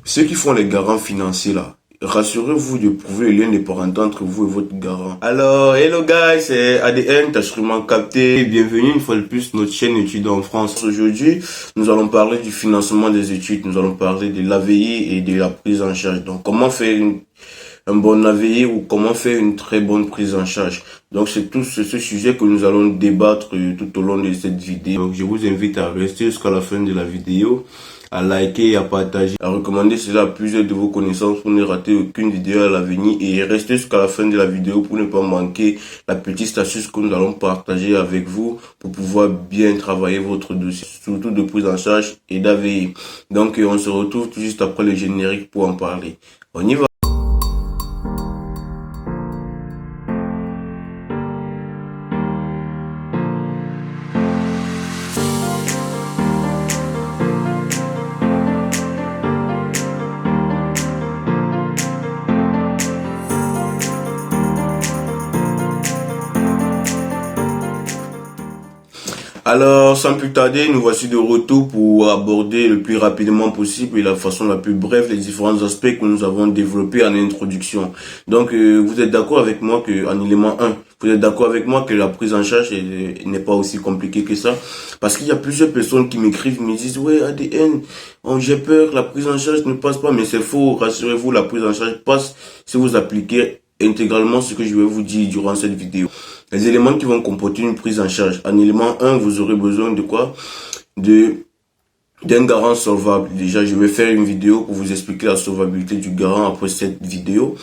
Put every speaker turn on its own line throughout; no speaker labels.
Ceux qui font les garants financiers là, rassurez-vous de prouver le lien de parenté entre vous et votre garant. Alors, hello guys, c'est ADN, t'as sûrement capté. Bienvenue une fois de plus sur notre chaîne Études en France. Aujourd'hui, nous allons parler du financement des études. Nous allons parler de l'AVI et de la prise en charge. Donc, comment faire un bon AVI ou comment faire une très bonne prise en charge. Donc, c'est tout ce sujet que nous allons débattre tout au long de cette vidéo. Donc, je vous invite à rester jusqu'à la fin de la vidéo, à liker et à partager, à recommander cela à plusieurs de vos connaissances pour ne rater aucune vidéo à l'avenir et rester jusqu'à la fin de la vidéo pour ne pas manquer la petite astuce que nous allons partager avec vous pour pouvoir bien travailler votre dossier, surtout de prise en charge et d'AVI. Donc, on se retrouve tout juste après le générique pour en parler. On y va. Alors, sans plus tarder, nous voici de retour pour aborder le plus rapidement possible et la façon la plus brève les différents aspects que nous avons développés en introduction. Donc, vous êtes d'accord avec moi que en élément 1, vous êtes d'accord avec moi que la prise en charge n'est pas aussi compliquée que ça? Parce qu'il y a plusieurs personnes qui m'écrivent, me disent, ouais, ADN, j'ai peur, la prise en charge ne passe pas, mais c'est faux, rassurez-vous, la prise en charge passe si vous appliquez intégralement ce que je vais vous dire durant cette vidéo. Les éléments qui vont comporter une prise en charge. En élément 1, vous aurez besoin de quoi? D'un garant solvable. Déjà, je vais faire une vidéo pour vous expliquer la solvabilité du garant après cette vidéo.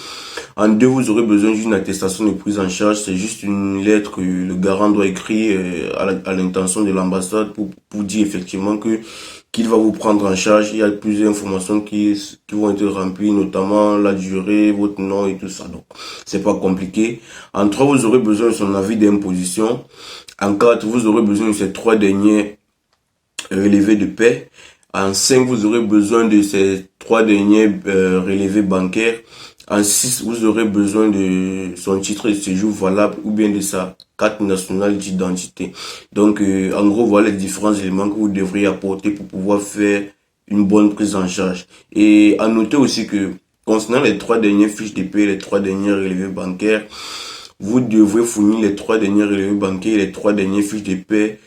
En 2, vous aurez besoin d'une attestation de prise en charge. C'est juste une lettre que le garant doit écrire à l'intention de l'ambassade pour dire effectivement qu'il va vous prendre en charge. Il y a plusieurs informations qui vont être remplies, notamment la durée, votre nom et tout ça. Donc, c'est pas compliqué. En 3, vous aurez besoin de son avis d'imposition. En 4, vous aurez besoin de ces 3 derniers relevés de paie. En 5, vous aurez besoin de ces 3 derniers relevés bancaires. En 6, vous aurez besoin de son titre de séjour valable ou bien de sa carte nationale d'identité. Donc, en gros, voilà les différents éléments que vous devriez apporter pour pouvoir faire une bonne prise en charge. Et à noter aussi que, concernant les 3 dernières fiches de paie, les 3 derniers relevés bancaires, vous devrez fournir les 3 derniers relevés bancaires et les 3 dernières fiches de paie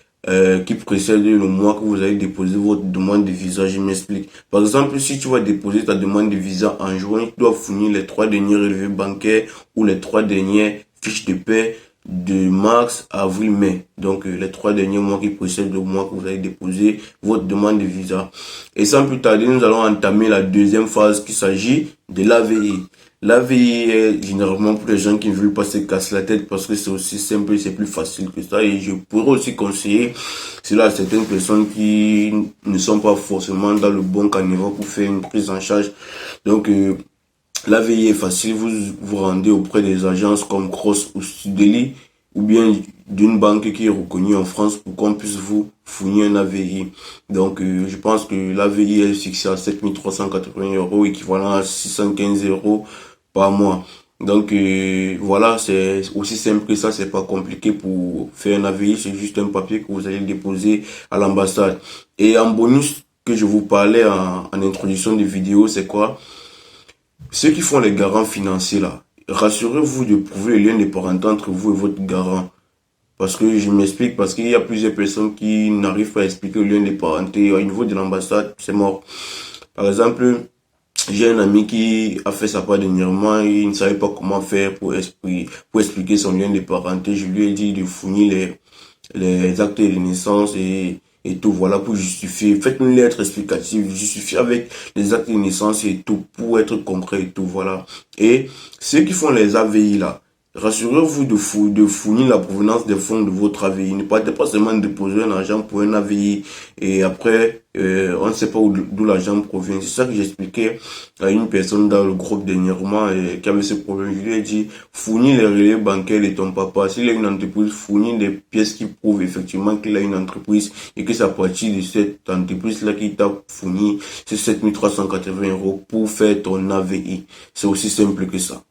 qui précède le mois que vous allez déposer votre demande de visa. Je m'explique. Par exemple, si tu vas déposer ta demande de visa en juin, tu dois fournir les 3 derniers relevés bancaires ou les 3 dernières fiches de paie de mars, avril, mai. Donc, les 3 derniers mois qui précèdent le mois que vous allez déposer votre demande de visa. Et sans plus tarder, nous allons entamer la deuxième phase qui s'agit de l'AVI. L'AVI est généralement pour les gens qui ne veulent pas se casser la tête parce que c'est aussi simple, c'est plus facile que ça. Et je pourrais aussi conseiller cela à certaines personnes qui ne sont pas forcément dans le bon caniveau pour faire une prise en charge. Donc, l'AVI est facile, vous vous rendez auprès des agences comme Cross ou Sudeli ou bien d'une banque qui est reconnue en France pour qu'on puisse vous fournir un AVI. Donc, je pense que l'AVI est fixé à 7 380 €, équivalent à 615 € par mois. Donc, voilà, c'est aussi simple que ça, c'est pas compliqué pour faire un AVI, c'est juste un papier que vous allez déposer à l'ambassade. Et en bonus que je vous parlais en introduction de vidéo, c'est quoi? Ceux qui font les garants financiers là, rassurez-vous de prouver le lien de parenté entre vous et votre garant. Parce que je m'explique, parce qu'il y a plusieurs personnes qui n'arrivent pas à expliquer le lien de parenté. Au niveau de l'ambassade, c'est mort. Par exemple, j'ai un ami qui a fait sa part dernièrement, il ne savait pas comment faire pour expliquer son lien de parenté. Je lui ai dit de fournir les actes de naissance et tout, voilà, pour justifier. Faites une lettre explicative, justifiez avec les actes de naissance et tout, pour être concret et tout, voilà. Et ceux qui font les AVI là, rassurez-vous de fournir la provenance des fonds de votre AVI. Ne partez pas seulement déposer un argent pour un AVI et après, on ne sait pas d'où l'argent provient. C'est ça que j'expliquais à une personne dans le groupe dernièrement qui avait ce problème. Je lui ai dit, fournis les relais bancaires de ton papa. S'il a une entreprise, fournis des pièces qui prouvent effectivement qu'il a une entreprise et que c'est à partir de cette entreprise-là qui t'a fourni ces 7 380 € pour faire ton AVI. C'est aussi simple que ça.